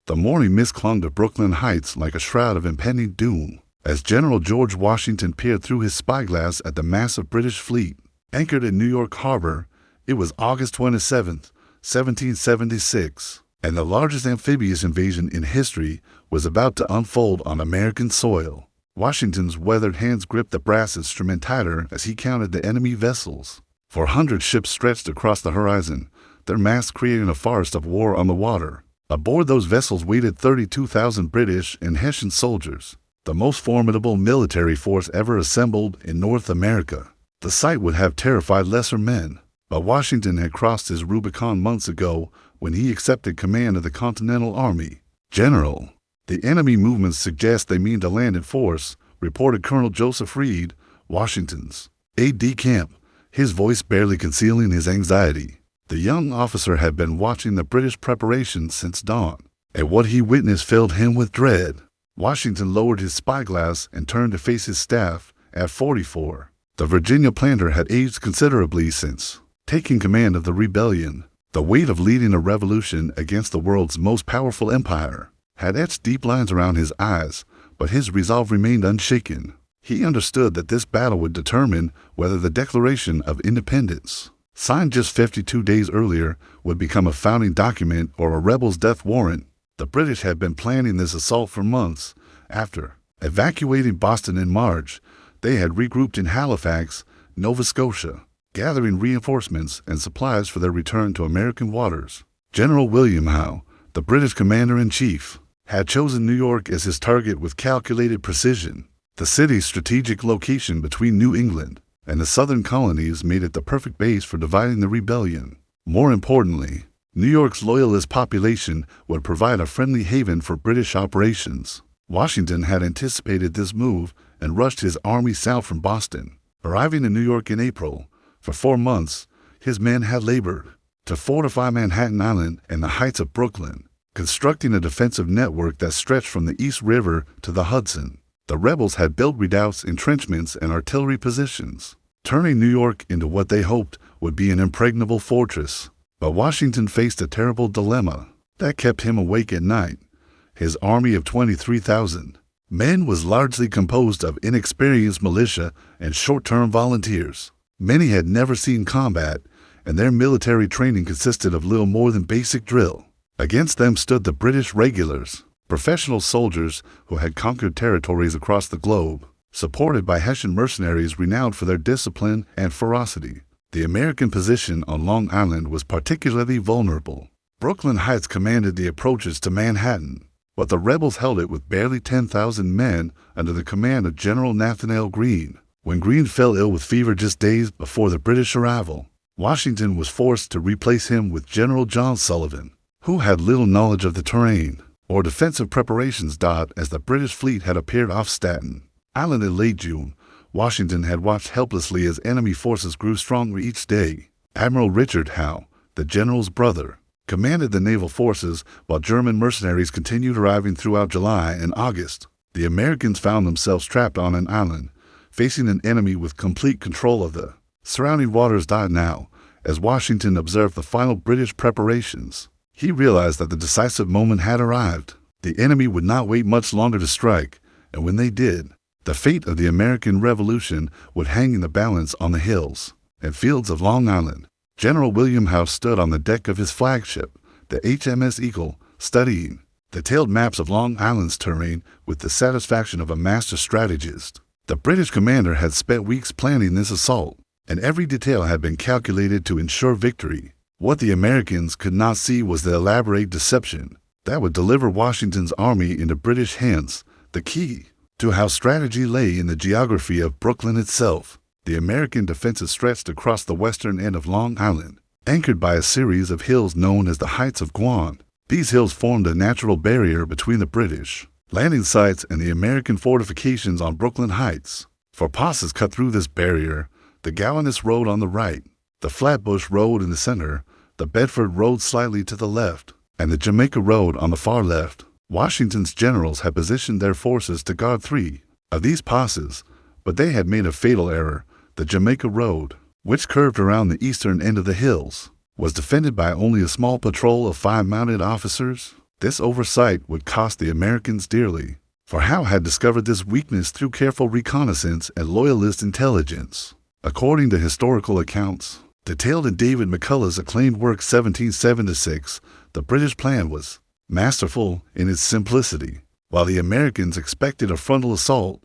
The morning mist clung to Brooklyn Heights like a shroud of impending doom. As General George Washington peered through his spyglass at the massive British fleet anchored in New York Harbor, it was August 27, 1776, and the largest amphibious invasion in history was about to unfold on American soil. Washington's weathered hands gripped the brass instrument tighter as he counted the enemy vessels. 400 ships stretched across the horizon, their masts creating a forest of war on the water. Aboard those vessels waited 32,000 British and Hessian soldiers, the most formidable military force ever assembled in North America. The sight would have terrified lesser men, but Washington had crossed his Rubicon months ago when he accepted command of the Continental Army. "General, the enemy movements suggest they mean to land in force," reported Colonel Joseph Reed, Washington's aide-de-camp, his voice barely concealing his anxiety. The young officer had been watching the British preparations since dawn, and what he witnessed filled him with dread. Washington lowered his spyglass and turned to face his staff. At 44, the Virginia planter had aged considerably since taking command of the rebellion. The weight of leading a revolution against the world's most powerful empire had etched deep lines around his eyes, but his resolve remained unshaken. He understood that this battle would determine whether the Declaration of Independence, signed just 52 days earlier, would become a founding document or a rebel's death warrant. The British had been planning this assault for months. After evacuating Boston in March, they had regrouped in Halifax, Nova Scotia, gathering reinforcements and supplies for their return to American waters. General William Howe, the British commander-in-chief, had chosen New York as his target with calculated precision. The city's strategic location between New England and the southern colonies made it the perfect base for dividing the rebellion. More importantly, New York's loyalist population would provide a friendly haven for British operations. Washington had anticipated this move and rushed his army south from Boston. Arriving in New York in April, for 4 months, his men had labored to fortify Manhattan Island and the heights of Brooklyn, constructing a defensive network that stretched from the East River to the Hudson. The rebels had built redoubts, entrenchments, and artillery positions, turning New York into what they hoped would be an impregnable fortress. But Washington faced a terrible dilemma that kept him awake at night. His army of 23,000 men was largely composed of inexperienced militia and short-term volunteers. Many had never seen combat, and their military training consisted of little more than basic drill. Against them stood the British regulars, professional soldiers who had conquered territories across the globe, supported by Hessian mercenaries renowned for their discipline and ferocity. The American position on Long Island was particularly vulnerable. Brooklyn Heights commanded the approaches to Manhattan, but the rebels held it with barely 10,000 men under the command of General Nathanael Greene. When Greene fell ill with fever just days before the British arrival, Washington was forced to replace him with General John Sullivan, who had little knowledge of the terrain or defensive preparations. As the British fleet had appeared off Staten Island in late June, Washington had watched helplessly as enemy forces grew stronger each day. Admiral Richard Howe, the general's brother, commanded the naval forces while German mercenaries continued arriving throughout July and August. The Americans found themselves trapped on an island, facing an enemy with complete control of the surrounding waters. Now, as Washington observed the final British preparations, he realized that the decisive moment had arrived. The enemy would not wait much longer to strike, and when they did, the fate of the American Revolution would hang in the balance on the hills and fields of Long Island. General William Howe stood on the deck of his flagship, the HMS Eagle, studying detailed maps of Long Island's terrain with the satisfaction of a master strategist. The British commander had spent weeks planning this assault, and every detail had been calculated to ensure victory. What the Americans could not see was the elaborate deception that would deliver Washington's army into British hands. The key to Howe's strategy lay in the geography of Brooklyn itself. The American defenses stretched across the western end of Long Island, anchored by a series of hills known as the Heights of Guan. These hills formed a natural barrier between the British landing sites and the American fortifications on Brooklyn Heights. Four passes cut through this barrier: the Gallinas Road on the right, the Flatbush Road in the center, the Bedford Road slightly to the left, and the Jamaica Road on the far left. Washington's generals had positioned their forces to guard 3 of these passes, but they had made a fatal error. The Jamaica Road, which curved around the eastern end of the hills, was defended by only a small patrol of 5 mounted officers. This oversight would cost the Americans dearly, for Howe had discovered this weakness through careful reconnaissance and loyalist intelligence. According to historical accounts, detailed in David McCullough's acclaimed work 1776, the British plan was masterful in its simplicity. While the Americans expected a frontal assault,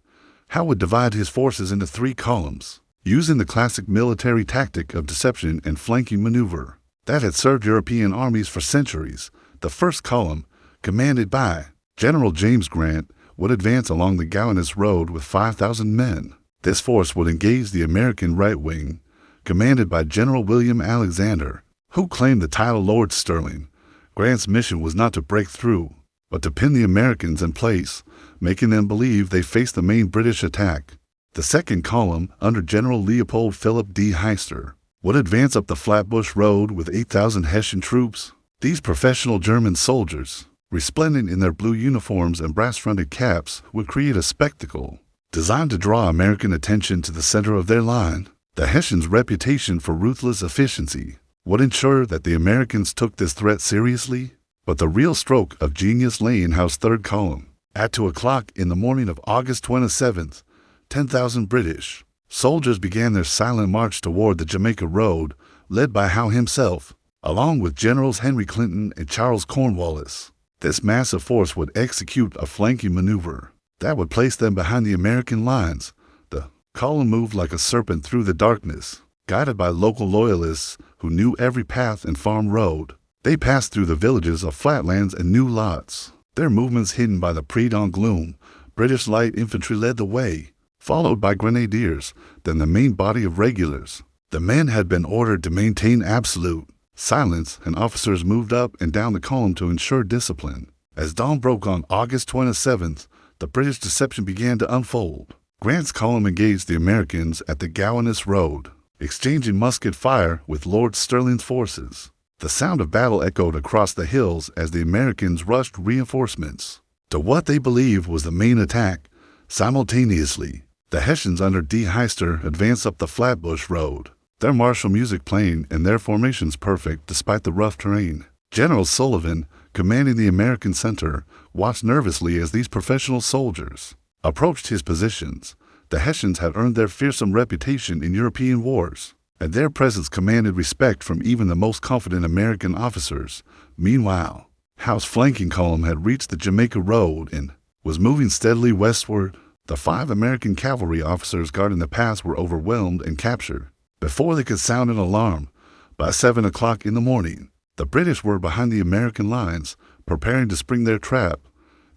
Howe would divide his forces into 3 columns, using the classic military tactic of deception and flanking maneuver that had served European armies for centuries. The first column, commanded by General James Grant, would advance along the Gowanus Road with 5,000 men. This force would engage the American right wing, commanded by General William Alexander, who claimed the title Lord Stirling. Grant's mission was not to break through, but to pin the Americans in place, making them believe they faced the main British attack. The second column, under General Leopold Philip D. Heister, would advance up the Flatbush Road with 8,000 Hessian troops. These professional German soldiers, resplendent in their blue uniforms and brass-fronted caps, would create a spectacle designed to draw American attention to the center of their line. The Hessians' reputation for ruthless efficiency would ensure that the Americans took this threat seriously. But the real stroke of genius lay in Howe's third column. At 2 o'clock in the morning of August 27th, 10,000 British soldiers began their silent march toward the Jamaica Road, led by Howe himself, along with Generals Henry Clinton and Charles Cornwallis. This massive force would execute a flanking maneuver that would place them behind the American lines. The column moved like a serpent through the darkness, guided by local loyalists who knew every path and farm road. They passed through the villages of Flatlands and New Lots, their movements hidden by the pre-dawn gloom. British light infantry led the way, followed by grenadiers, then the main body of regulars. The men had been ordered to maintain absolute silence, and officers moved up and down the column to ensure discipline. As dawn broke on August 27th, the British deception began to unfold. Grant's column engaged the Americans at the Gowanus Road, exchanging musket fire with Lord Stirling's forces. The sound of battle echoed across the hills as the Americans rushed reinforcements to what they believed was the main attack. Simultaneously, the Hessians under D. Heister advanced up the Flatbush Road, their martial music playing and their formations perfect despite the rough terrain. General Sullivan, commanding the American center, watched nervously as these professional soldiers approached his positions. The Hessians had earned their fearsome reputation in European wars, and their presence commanded respect from even the most confident American officers. Meanwhile, Howe's flanking column had reached the Jamaica Road and was moving steadily westward. The 5 American cavalry officers guarding the pass were overwhelmed and captured before they could sound an alarm. By 7 o'clock in the morning, the British were behind the American lines, preparing to spring their trap.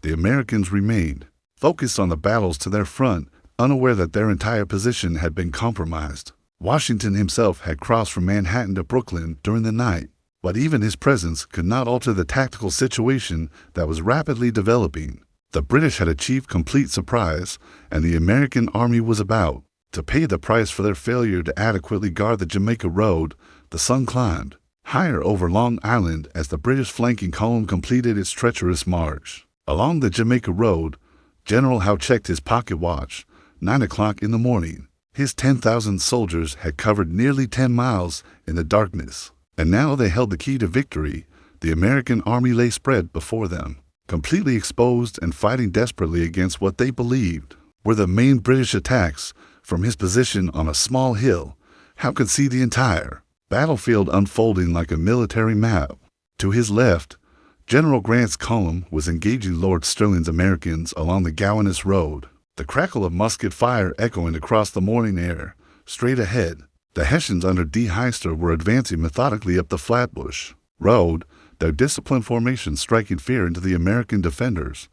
The Americans remained focused on the battles to their front, unaware that their entire position had been compromised. Washington himself had crossed from Manhattan to Brooklyn during the night, but even his presence could not alter the tactical situation that was rapidly developing. The British had achieved complete surprise, and the American army was about to pay the price for their failure to adequately guard the Jamaica Road. The sun climbed higher over Long Island as the British flanking column completed its treacherous march. Along the Jamaica Road, General Howe checked his pocket watch. 9 o'clock in the morning. His 10,000 soldiers had covered nearly 10 miles in the darkness, and now they held the key to victory. The American army lay spread before them, completely exposed and fighting desperately against what they believed were the main British attacks. From his position on a small hill, Howe could see the entire battlefield unfolding like a military map. To his left, General Grant's column was engaging Lord Stirling's Americans along the Gowanus Road, the crackle of musket fire echoing across the morning air. Straight ahead, the Hessians under D. Heister were advancing methodically up the Flatbush Road, their disciplined formation striking fear into the American defenders.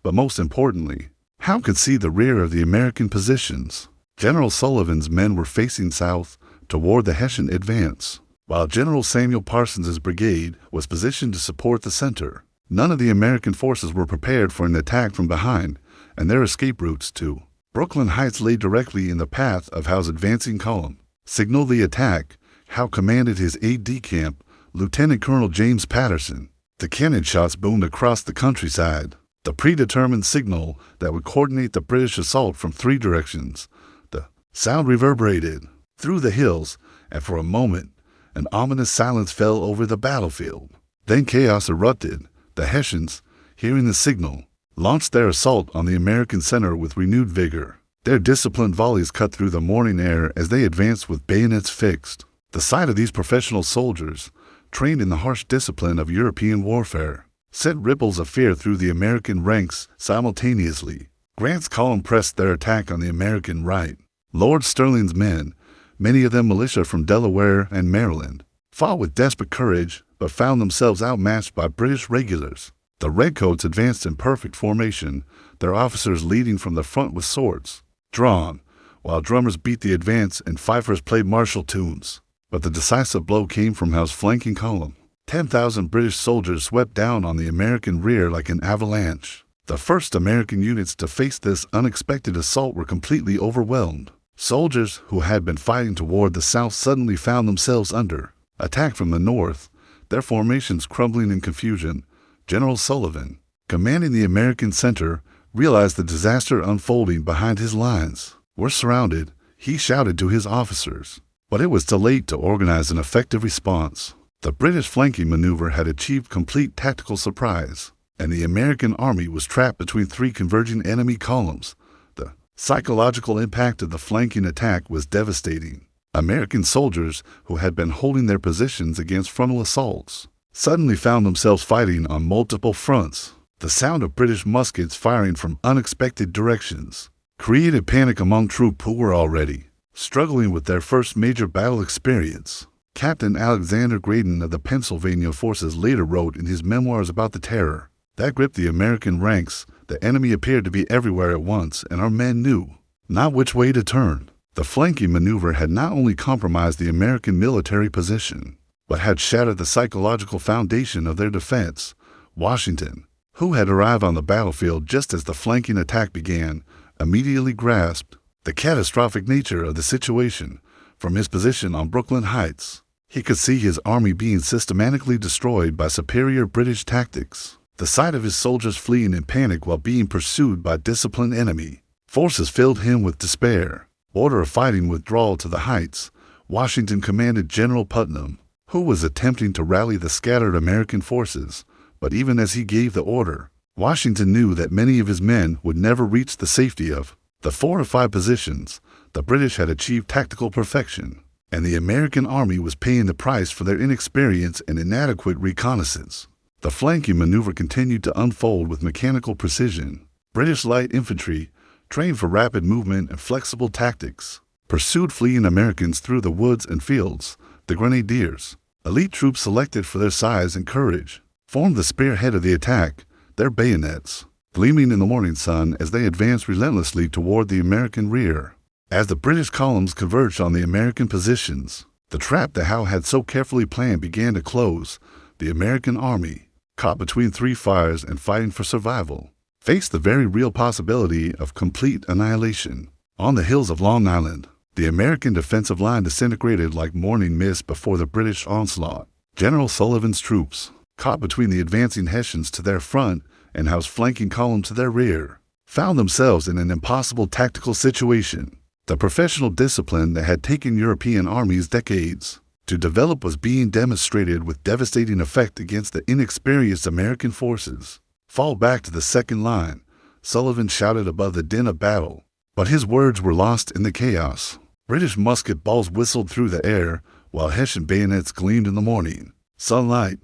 But most importantly, Howe could see the rear of the American positions. General Sullivan's men were facing south toward the Hessian advance, while General Samuel Parsons's brigade was positioned to support the center. None of the American forces were prepared for an attack from behind, and their escape routes to Brooklyn Heights lay directly in the path of Howe's advancing column. Signal the attack, Howe commanded his aide-de-camp, Lieutenant Colonel James Patterson. The cannon shots boomed across the countryside, the predetermined signal that would coordinate the British assault from 3 directions. The sound reverberated through the hills, and for a moment, an ominous silence fell over the battlefield. Then chaos erupted. The The Hessians, hearing the signal, launched their assault on the American center with renewed vigor. Their disciplined volleys cut through the morning air as they advanced with bayonets fixed. The sight of these professional soldiers, trained in the harsh discipline of European warfare, sent ripples of fear through the American ranks simultaneously. Grant's column pressed their attack on the American right. Lord Sterling's men, many of them militia from Delaware and Maryland, fought with desperate courage but found themselves outmatched by British regulars. The Redcoats advanced in perfect formation, their officers leading from the front with swords drawn, while drummers beat the advance and fifers played martial tunes. But the decisive blow came from Howe's flanking column. 10,000 British soldiers swept down on the American rear like an avalanche. The first American units to face this unexpected assault were completely overwhelmed. Soldiers who had been fighting toward the south suddenly found themselves under attack from the north, their formations crumbling in confusion. General Sullivan, commanding the American center, realized the disaster unfolding behind his lines. "We're surrounded," he shouted to his officers. But it was too late to organize an effective response. The British flanking maneuver had achieved complete tactical surprise, and the American army was trapped between three converging enemy columns. The psychological impact of the flanking attack was devastating. American soldiers, who had been holding their positions against frontal assaults, suddenly found themselves fighting on multiple fronts. The sound of British muskets firing from unexpected directions created panic among troops who were already struggling with their first major battle experience. Captain Alexander Graydon of the Pennsylvania forces later wrote in his memoirs about the terror that gripped the American ranks. The enemy appeared to be everywhere at once, and our men knew not which way to turn. The flanking maneuver had not only compromised the American military position, but had shattered the psychological foundation of their defense. Washington, who had arrived on the battlefield just as the flanking attack began, immediately grasped the catastrophic nature of the situation. From his position on Brooklyn Heights, he could see his army being systematically destroyed by superior British tactics. The sight of his soldiers fleeing in panic while being pursued by disciplined enemy forces filled him with despair. Order of fighting withdrawal to the heights. Washington commanded General Putnam, who was attempting to rally the scattered American forces. But even as he gave the order, Washington knew that many of his men would never reach the safety of the fortified positions. The British had achieved tactical perfection, and the American army was paying the price for their inexperience and inadequate reconnaissance. The flanking maneuver continued to unfold with mechanical precision. British light infantry, trained for rapid movement and flexible tactics, pursued fleeing Americans through the woods and fields. The Grenadiers, elite troops selected for their size and courage, formed the spearhead of the attack, their bayonets gleaming in the morning sun as they advanced relentlessly toward the American rear. As the British columns converged on the American positions, the trap that Howe had so carefully planned began to close. The American army, caught between three fires and fighting for survival, faced the very real possibility of complete annihilation. On the hills of Long Island, the American defensive line disintegrated like morning mist before the British onslaught. General Sullivan's troops, caught between the advancing Hessians to their front and Howe's flanking column to their rear, found themselves in an impossible tactical situation. The professional discipline that had taken European armies decades to develop was being demonstrated with devastating effect against the inexperienced American forces. "Fall back to the second line," Sullivan shouted above the din of battle, but his words were lost in the chaos. British musket balls whistled through the air, while Hessian bayonets gleamed in the morning sunlight.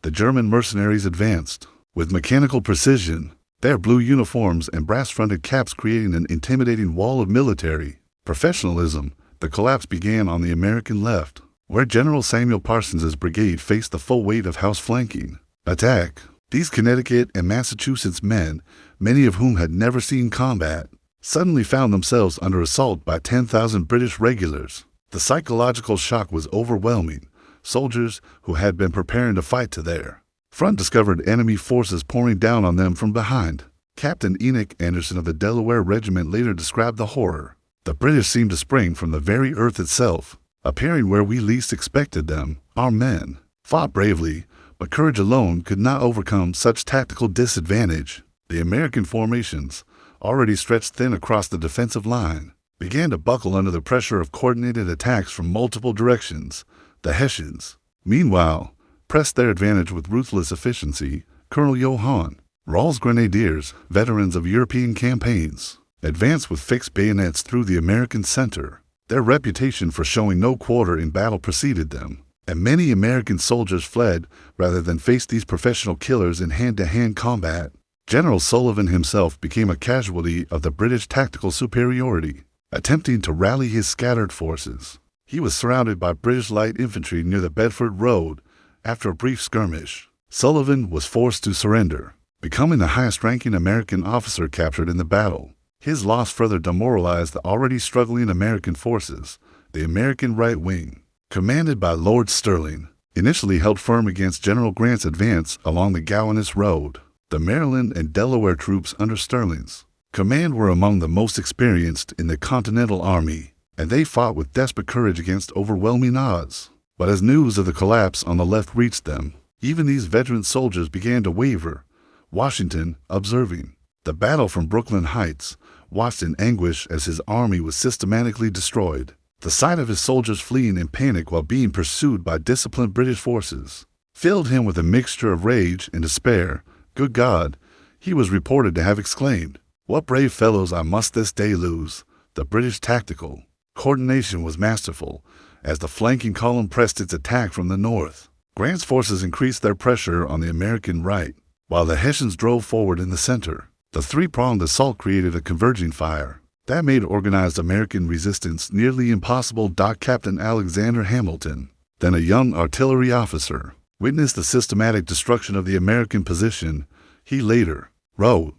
The German mercenaries advanced with mechanical precision, their blue uniforms and brass-fronted caps creating an intimidating wall of military professionalism. The collapse began on the American left, where General Samuel Parsons's brigade faced the full weight of Howe's flanking attack. These Connecticut and Massachusetts men, many of whom had never seen combat, suddenly found themselves under assault by 10,000 British regulars. The psychological shock was overwhelming. Soldiers who had been preparing to fight to their front discovered enemy forces pouring down on them from behind. Captain Enoch Anderson of the Delaware Regiment later described the horror. "The British seemed to spring from the very earth itself, appearing where we least expected them. Our men fought bravely, but courage alone could not overcome such tactical disadvantage." The American formations, already stretched thin across the defensive line, began to buckle under the pressure of coordinated attacks from multiple directions. The Hessians, meanwhile, pressed their advantage with ruthless efficiency, Colonel Johann, Rahl's grenadiers, veterans of European campaigns, advanced with fixed bayonets through the American center. Their reputation for showing no quarter in battle preceded them, and many American soldiers fled rather than face these professional killers in hand-to-hand combat. General Sullivan himself became a casualty of the British tactical superiority, attempting to rally his scattered forces. He was surrounded by British light infantry near the Bedford Road. After a brief skirmish, Sullivan was forced to surrender, becoming the highest-ranking American officer captured in the battle. His loss further demoralized the already struggling American forces. The American right wing, commanded by Lord Stirling, initially held firm against General Grant's advance along the Gowanus Road. The Maryland and Delaware troops under Stirling's command were among the most experienced in the Continental Army, and they fought with desperate courage against overwhelming odds. But as news of the collapse on the left reached them, even these veteran soldiers began to waver. Washington, observing the battle from Brooklyn Heights, watched in anguish as his army was systematically destroyed. The sight of his soldiers fleeing in panic while being pursued by disciplined British forces filled him with a mixture of rage and despair. "Good God," he was reported to have exclaimed, "what brave fellows I must this day lose." The British tactical coordination was masterful as the flanking column pressed its attack from the north. Grant's forces increased their pressure on the American right, while the Hessians drove forward in the center. The three-pronged assault created a converging fire that made organized American resistance nearly impossible. Captain Alexander Hamilton, then a young artillery officer, witnessed the systematic destruction of the American position. He later wrote,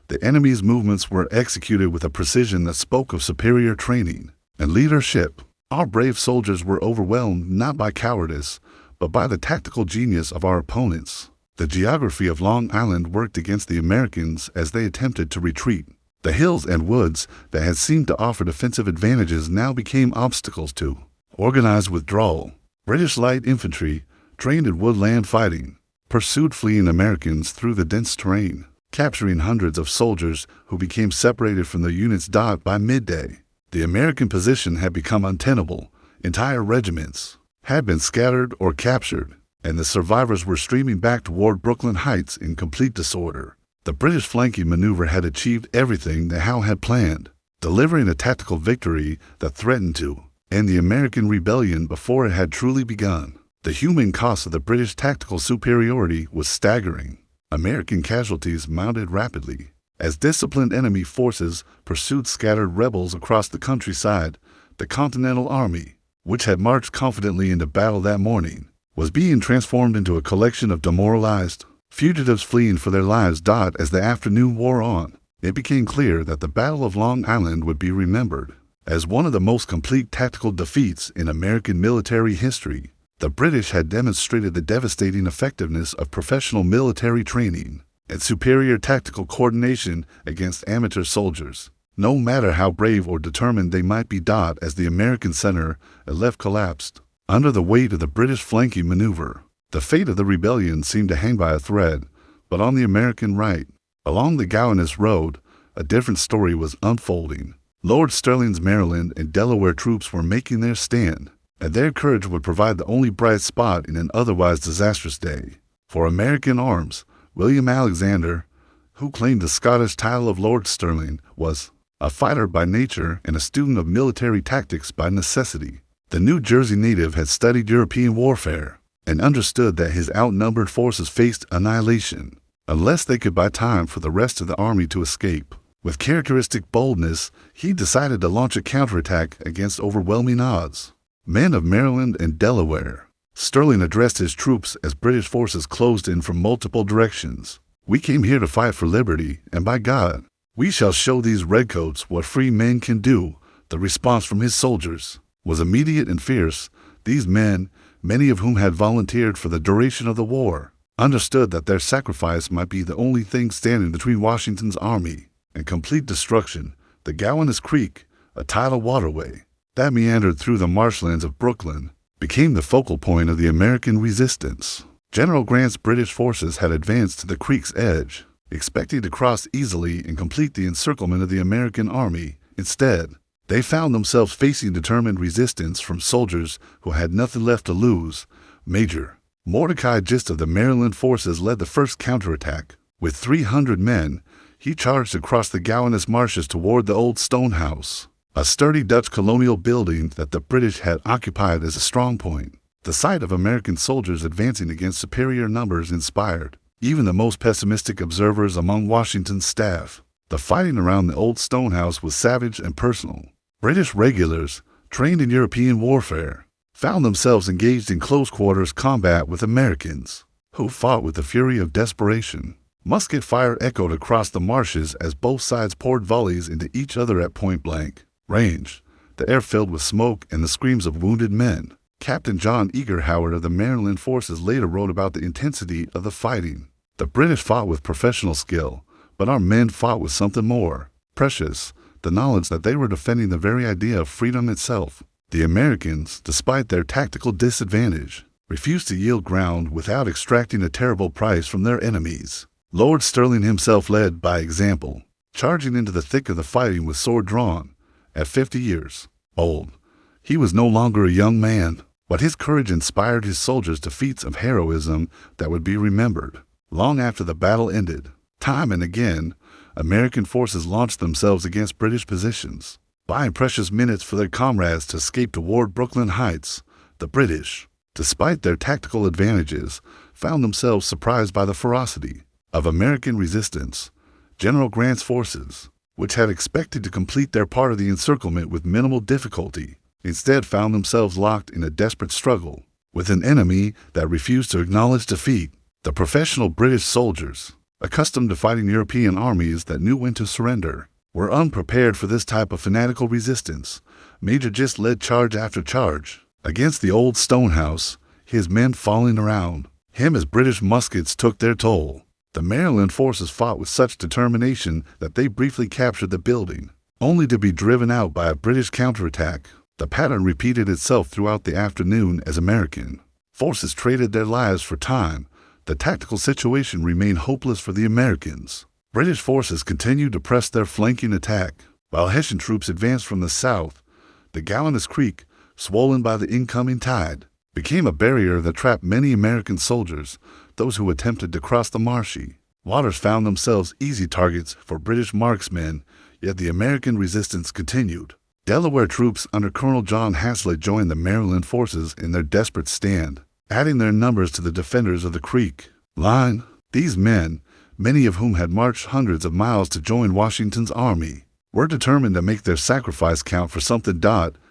"The enemy's movements were executed with a precision that spoke of superior training and leadership. Our brave soldiers were overwhelmed not by cowardice, but by the tactical genius of our opponents." The geography of Long Island worked against the Americans as they attempted to retreat. The hills and woods that had seemed to offer defensive advantages now became obstacles to organized withdrawal. British light infantry, trained in woodland fighting, pursued fleeing Americans through the dense terrain, capturing hundreds of soldiers who became separated from the units. By midday, the American position had become untenable. Entire regiments had been scattered or captured, and the survivors were streaming back toward Brooklyn Heights in complete disorder. The British flanking maneuver had achieved everything that Howe had planned, delivering a tactical victory that threatened to end the American rebellion before it had truly begun. The human cost of the British tactical superiority was staggering. American casualties mounted rapidly as disciplined enemy forces pursued scattered rebels across the countryside. The Continental Army, which had marched confidently into battle that morning, was being transformed into a collection of demoralized fugitives fleeing for their lives. As the afternoon wore on, it became clear that the Battle of Long Island would be remembered as one of the most complete tactical defeats in American military history. The British had demonstrated the devastating effectiveness of professional military training and superior tactical coordination against amateur soldiers, no matter how brave or determined they might be. As the American center left collapsed under the weight of the British flanking maneuver, the fate of the rebellion seemed to hang by a thread. But on the American right, along the Gowanus Road, a different story was unfolding. Lord Stirling's Maryland and Delaware troops were making their stand, and their courage would provide the only bright spot in an otherwise disastrous day. For American arms, William Alexander, who claimed the Scottish title of Lord Stirling, was a fighter by nature and a student of military tactics by necessity. The New Jersey native had studied European warfare and understood that his outnumbered forces faced annihilation unless they could buy time for the rest of the army to escape. With characteristic boldness, he decided to launch a counterattack against overwhelming odds. Men of Maryland and Delaware, Stirling addressed his troops as British forces closed in from multiple directions. "We came here to fight for liberty, and by God, we shall show these redcoats what free men can do." The response from his soldiers was immediate and fierce. These men, many of whom had volunteered for the duration of the war, understood that their sacrifice might be the only thing standing between Washington's army and complete destruction. The Gowanus Creek, a tidal waterway that meandered through the marshlands of Brooklyn, became the focal point of the American resistance. General Grant's British forces had advanced to the creek's edge, expecting to cross easily and complete the encirclement of the American army. Instead, they found themselves facing determined resistance from soldiers who had nothing left to lose. Major Mordecai Gist of the Maryland forces led the first counterattack. With 300 men, he charged across the Gowanus marshes toward the Old Stone House, a sturdy Dutch colonial building that the British had occupied as a strongpoint. The sight of American soldiers advancing against superior numbers inspired even the most pessimistic observers among Washington's staff. The fighting around the Old Stone House was savage and personal. British regulars, trained in European warfare, found themselves engaged in close-quarters combat with Americans, who fought with the fury of desperation. Musket fire echoed across the marshes as both sides poured volleys into each other at point-blank range, the air filled with smoke and the screams of wounded men. Captain John Eager Howard of the Maryland forces later wrote about the intensity of the fighting. The British fought with professional skill, but our men fought with something more precious, the knowledge that they were defending the very idea of freedom itself. The Americans, despite their tactical disadvantage, refused to yield ground without extracting a terrible price from their enemies. Lord Stirling himself led by example, charging into the thick of the fighting with sword drawn. At 50 years old, he was no longer a young man, but his courage inspired his soldiers to feats of heroism that would be remembered long after the battle ended. Time and again, American forces launched themselves against British positions, buying precious minutes for their comrades to escape toward Brooklyn Heights. The British, despite their tactical advantages, found themselves surprised by the ferocity of American resistance. General Grant's forces, which had expected to complete their part of the encirclement with minimal difficulty, instead found themselves locked in a desperate struggle with an enemy that refused to acknowledge defeat. The professional British soldiers, accustomed to fighting European armies that knew when to surrender, were unprepared for this type of fanatical resistance. Major Gist led charge after charge against the Old Stone House, his men falling around him as British muskets took their toll. The Maryland forces fought with such determination that they briefly captured the building, only to be driven out by a British counterattack. The pattern repeated itself throughout the afternoon as American forces traded their lives for time. The tactical situation remained hopeless for the Americans. British forces continued to press their flanking attack, while Hessian troops advanced from the south. The Gowanus Creek, swollen by the incoming tide, became a barrier that trapped many American soldiers. Those who attempted to cross the marshy waters found themselves easy targets for British marksmen, yet the American resistance continued. Delaware troops under Colonel John Haslett joined the Maryland forces in their desperate stand, adding their numbers to the defenders of the Creek line. These men, many of whom had marched hundreds of miles to join Washington's army, were determined to make their sacrifice count for something.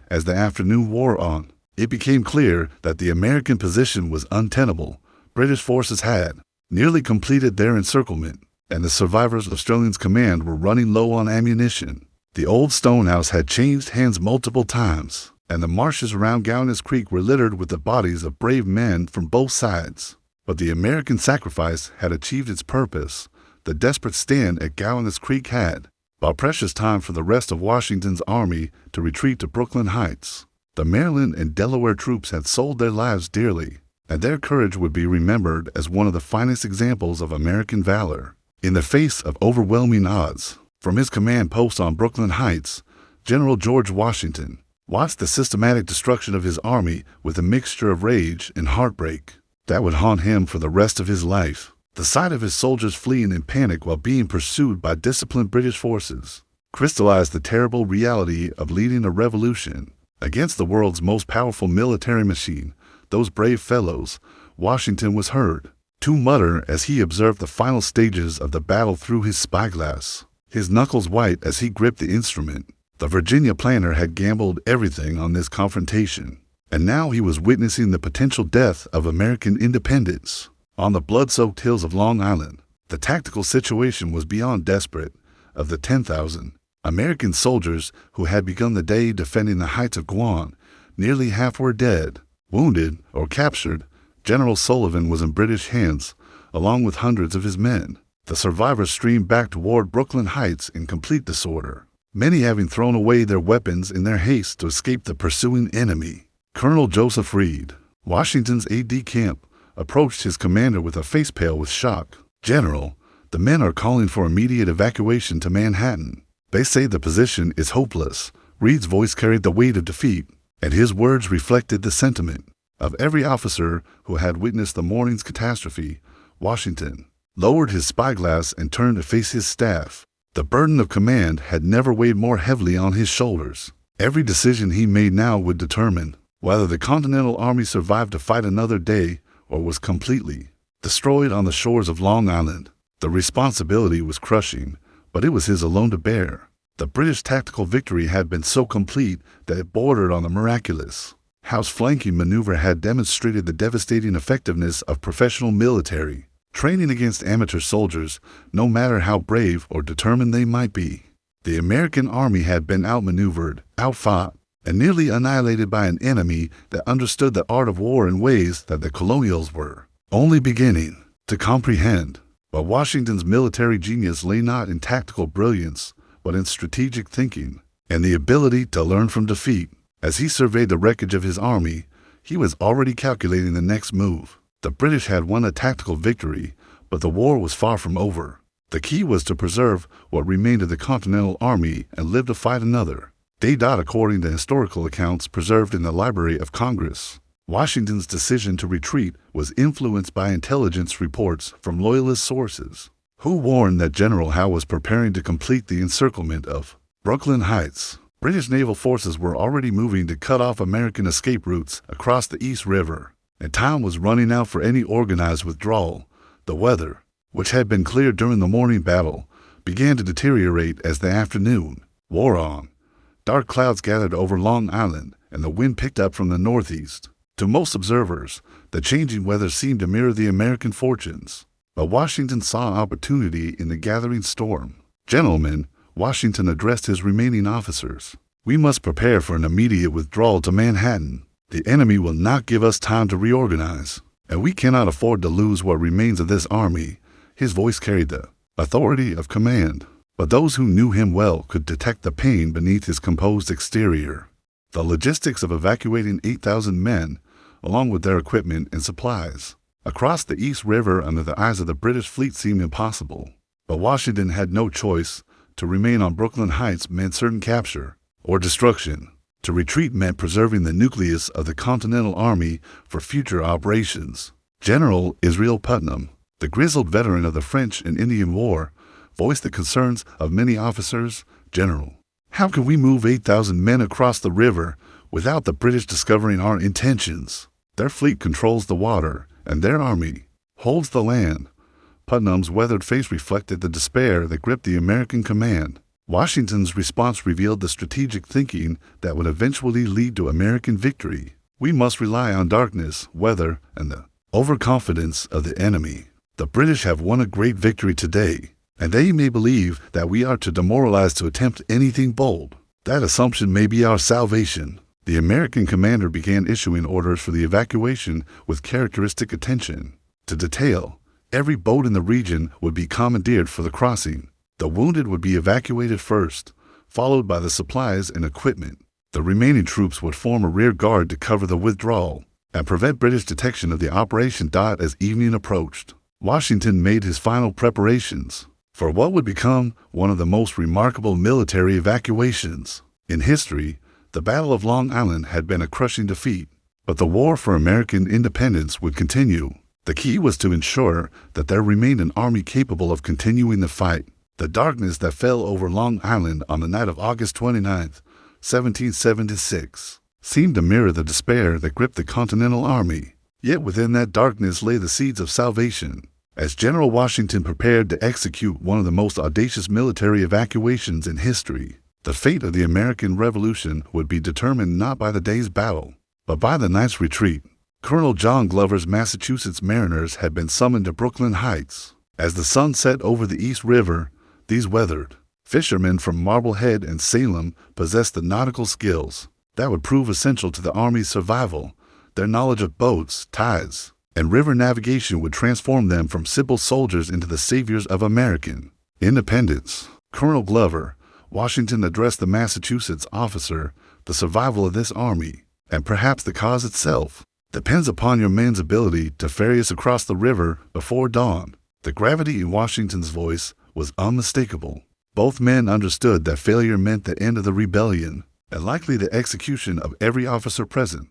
As the afternoon wore on, it became clear that the American position was untenable. British forces had nearly completed their encirclement, and the survivors of Stirling's command were running low on ammunition. The Old Stone House had changed hands multiple times, and the marshes around Gowanus Creek were littered with the bodies of brave men from both sides. But the American sacrifice had achieved its purpose. The desperate stand at Gowanus Creek had bought precious time for the rest of Washington's army to retreat to Brooklyn Heights. The Maryland and Delaware troops had sold their lives dearly, and their courage would be remembered as one of the finest examples of American valor. In the face of overwhelming odds, from his command post on Brooklyn Heights, General George Washington watched the systematic destruction of his army with a mixture of rage and heartbreak that would haunt him for the rest of his life. The sight of his soldiers fleeing in panic while being pursued by disciplined British forces crystallized the terrible reality of leading a revolution against the world's most powerful military machine. Those brave fellows, Washington was heard to mutter as he observed the final stages of the battle through his spyglass, his knuckles white as he gripped the instrument. The Virginia planner had gambled everything on this confrontation, and now he was witnessing the potential death of American independence. On the blood-soaked hills of Long Island, the tactical situation was beyond desperate. Of the 10,000 American soldiers who had begun the day defending the heights of Guam, nearly half were dead, wounded, or captured. General Sullivan was in British hands, along with hundreds of his men. The survivors streamed back toward Brooklyn Heights in complete disorder, many having thrown away their weapons in their haste to escape the pursuing enemy. Colonel Joseph Reed, Washington's aide-de-camp, approached his commander with a face pale with shock. "General, the men are calling for immediate evacuation to Manhattan. They say the position is hopeless." Reed's voice carried the weight of defeat, and his words reflected the sentiment. Of every officer who had witnessed the morning's catastrophe, Washington lowered his spyglass and turned to face his staff. The burden of command had never weighed more heavily on his shoulders. Every decision he made now would determine whether the Continental Army survived to fight another day or was completely destroyed on the shores of Long Island. The responsibility was crushing, but it was his alone to bear. The British tactical victory had been so complete that it bordered on the miraculous. Howe's flanking maneuver had demonstrated the devastating effectiveness of professional military training against amateur soldiers, no matter how brave or determined they might be. The American army had been outmaneuvered, outfought, and nearly annihilated by an enemy that understood the art of war in ways that the colonials were only beginning to comprehend. But Washington's military genius lay not in tactical brilliance, but in strategic thinking and the ability to learn from defeat. As he surveyed the wreckage of his army, he was already calculating the next move. The British had won a tactical victory, but the war was far from over. The key was to preserve what remained of the Continental Army and live to fight another. According to historical accounts preserved in the Library of Congress, Washington's decision to retreat was influenced by intelligence reports from Loyalist sources, who warned that General Howe was preparing to complete the encirclement of Brooklyn Heights. British naval forces were already moving to cut off American escape routes across the East River, and time was running out for any organized withdrawal. The weather, which had been clear during the morning battle, began to deteriorate as the afternoon wore on. Dark clouds gathered over Long Island, and the wind picked up from the northeast. To most observers, the changing weather seemed to mirror the American fortunes. But Washington saw an opportunity in the gathering storm. "Gentlemen," Washington addressed his remaining officers, "we must prepare for an immediate withdrawal to Manhattan. The enemy will not give us time to reorganize, and we cannot afford to lose what remains of this army." His voice carried the authority of command, but those who knew him well could detect the pain beneath his composed exterior. The logistics of evacuating 8,000 men, along with their equipment and supplies, across the East River under the eyes of the British fleet seemed impossible. But Washington had no choice. To remain on Brooklyn Heights meant certain capture or destruction. To retreat meant preserving the nucleus of the Continental Army for future operations. General Israel Putnam, the grizzled veteran of the French and Indian War, voiced the concerns of many officers. "General, how can we move 8,000 men across the river without the British discovering our intentions? Their fleet controls the water, and their army holds the land." Putnam's weathered face reflected the despair that gripped the American command. Washington's response revealed the strategic thinking that would eventually lead to American victory. "We must rely on darkness, weather, and the overconfidence of the enemy. The British have won a great victory today, and they may believe that we are too demoralized to attempt anything bold. That assumption may be our salvation." The American commander began issuing orders for the evacuation with characteristic attention to detail. Every boat in the region would be commandeered for the crossing. The wounded would be evacuated first, followed by the supplies and equipment. The remaining troops would form a rear guard to cover the withdrawal and prevent British detection of the operation. As evening approached, Washington made his final preparations for what would become one of the most remarkable military evacuations in history. The Battle of Long Island had been a crushing defeat, but the war for American independence would continue. The key was to ensure that there remained an army capable of continuing the fight. The darkness that fell over Long Island on the night of August 29, 1776, seemed to mirror the despair that gripped the Continental Army. Yet within that darkness lay the seeds of salvation. As General Washington prepared to execute one of the most audacious military evacuations in history, the fate of the American Revolution would be determined not by the day's battle, but by the night's retreat. Colonel John Glover's Massachusetts mariners had been summoned to Brooklyn Heights. As the sun set over the East River, these weathered fishermen from Marblehead and Salem possessed the nautical skills that would prove essential to the Army's survival. Their knowledge of boats, tides, and river navigation would transform them from simple soldiers into the saviors of American independence. Colonel Glover, Washington addressed the Massachusetts officer, "The survival of this army, and perhaps the cause itself, depends upon your men's ability to ferry us across the river before dawn." The gravity in Washington's voice was unmistakable. Both men understood that failure meant the end of the rebellion, and likely the execution of every officer present.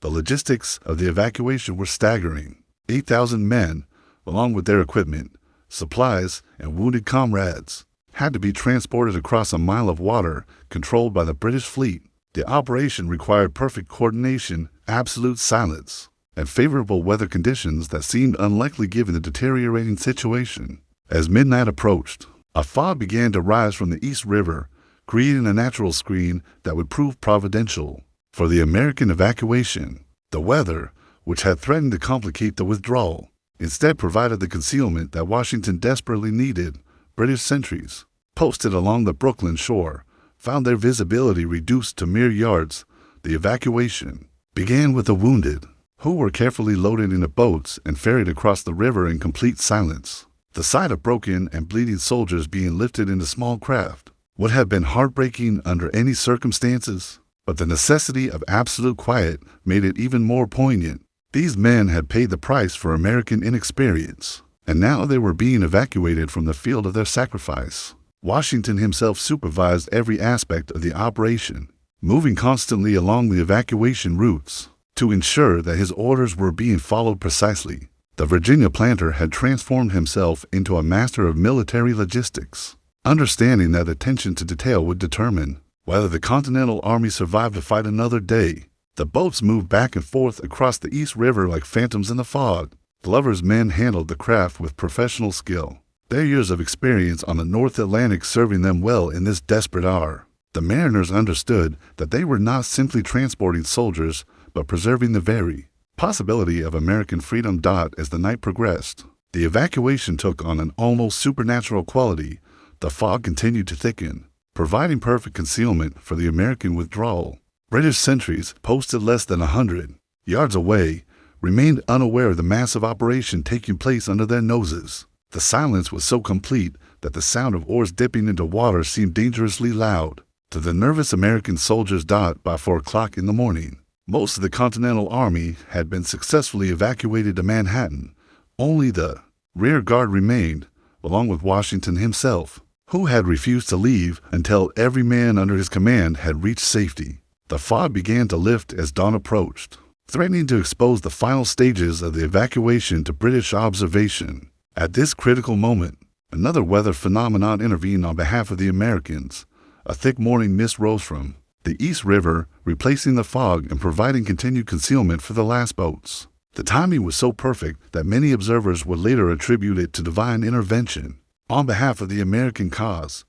The logistics of the evacuation were staggering. 8,000 men, along with their equipment, supplies, and wounded comrades, had to be transported across a mile of water controlled by the British fleet. The operation required perfect coordination, absolute silence, and favorable weather conditions that seemed unlikely given the deteriorating situation. As midnight approached, a fog began to rise from the East River, creating a natural screen that would prove providential for the American evacuation. The weather, which had threatened to complicate the withdrawal, instead provided the concealment that Washington desperately needed. British sentries, posted along the Brooklyn shore, found their visibility reduced to mere yards. The evacuation began with the wounded, who were carefully loaded into boats and ferried across the river in complete silence. The sight of broken and bleeding soldiers being lifted into small craft would have been heartbreaking under any circumstances, but the necessity of absolute quiet made it even more poignant. These men had paid the price for American inexperience, and now they were being evacuated from the field of their sacrifice. Washington himself supervised every aspect of the operation, moving constantly along the evacuation routes to ensure that his orders were being followed precisely. The Virginia planter had transformed himself into a master of military logistics, understanding that attention to detail would determine whether the Continental Army survived to fight another day. The boats moved back and forth across the East River like phantoms in the fog. Glover's men handled the craft with professional skill, their years of experience on the North Atlantic serving them well in this desperate hour. The mariners understood that they were not simply transporting soldiers, but preserving the very possibility of American freedom. As the night progressed, the evacuation took on an almost supernatural quality. The fog continued to thicken, providing perfect concealment for the American withdrawal. British sentries, posted less than 100 yards away, remained unaware of the massive operation taking place under their noses. The silence was so complete that the sound of oars dipping into water seemed dangerously loud to the nervous American soldiers. By 4 o'clock in the morning, most of the Continental Army had been successfully evacuated to Manhattan. Only the rear guard remained, along with Washington himself, who had refused to leave until every man under his command had reached safety. The fog began to lift as dawn approached, threatening to expose the final stages of the evacuation to British observation. At this critical moment, another weather phenomenon intervened on behalf of the Americans. A thick morning mist rose from the East River, replacing the fog and providing continued concealment for the last boats. The timing was so perfect that many observers would later attribute it to divine intervention. On behalf of the American cause,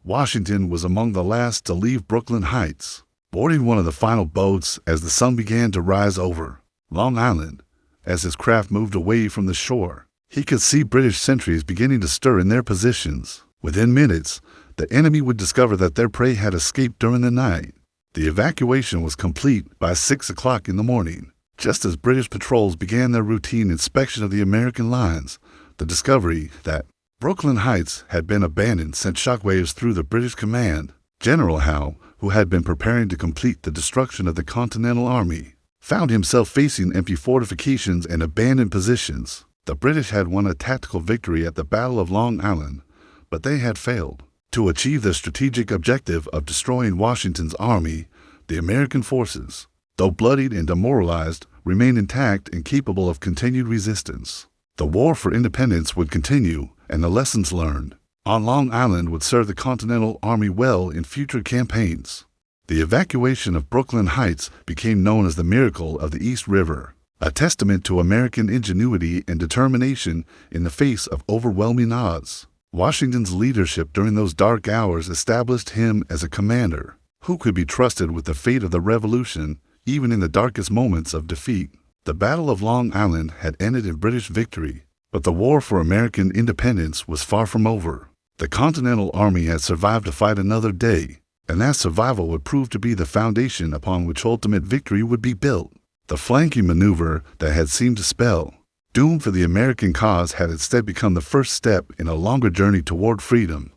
Washington was among the last to leave Brooklyn Heights, boarding one of the final boats as the sun began to rise over Long Island. As his craft moved away from the shore, he could see British sentries beginning to stir in their positions. Within minutes, the enemy would discover that their prey had escaped during the night. The evacuation was complete by 6 o'clock in the morning. Just as British patrols began their routine inspection of the American lines, the discovery that Brooklyn Heights had been abandoned sent shockwaves through the British command. General Howe, who had been preparing to complete the destruction of the Continental Army, found himself facing empty fortifications and abandoned positions. The British had won a tactical victory at the Battle of Long Island, but they had failed to achieve their strategic objective of destroying Washington's army. The American forces, though bloodied and demoralized, remained intact and capable of continued resistance. The war for independence would continue, and the lessons learned on Long Island would serve the Continental Army well in future campaigns. The evacuation of Brooklyn Heights became known as the Miracle of the East River, a testament to American ingenuity and determination in the face of overwhelming odds. Washington's leadership during those dark hours established him as a commander who could be trusted with the fate of the revolution, even in the darkest moments of defeat. The Battle of Long Island had ended in British victory, but the war for American independence was far from over. The Continental Army had survived to fight another day, and that survival would prove to be the foundation upon which ultimate victory would be built. The flanking maneuver that had seemed to spell doom for the American cause had instead become the first step in a longer journey toward freedom.